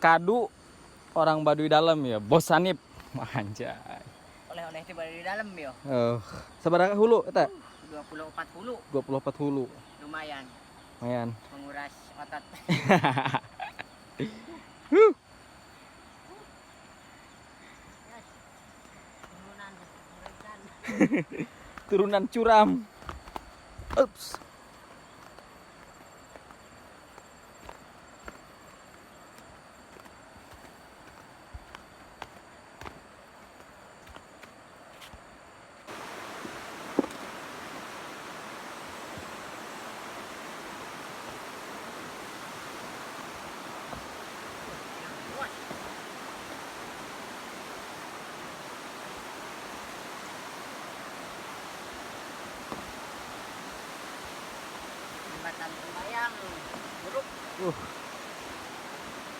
kadu orang Baduy dalam ya, Bos Sanip. Anjay. Oleh-oleh di Baduy dalam yo. Sabaraha hulu eta? 24 hulu. 24 hulu. Lumayan. Lumayan. Menguras otot. Turunan curam. Ups. Jembatan sembayang buruk.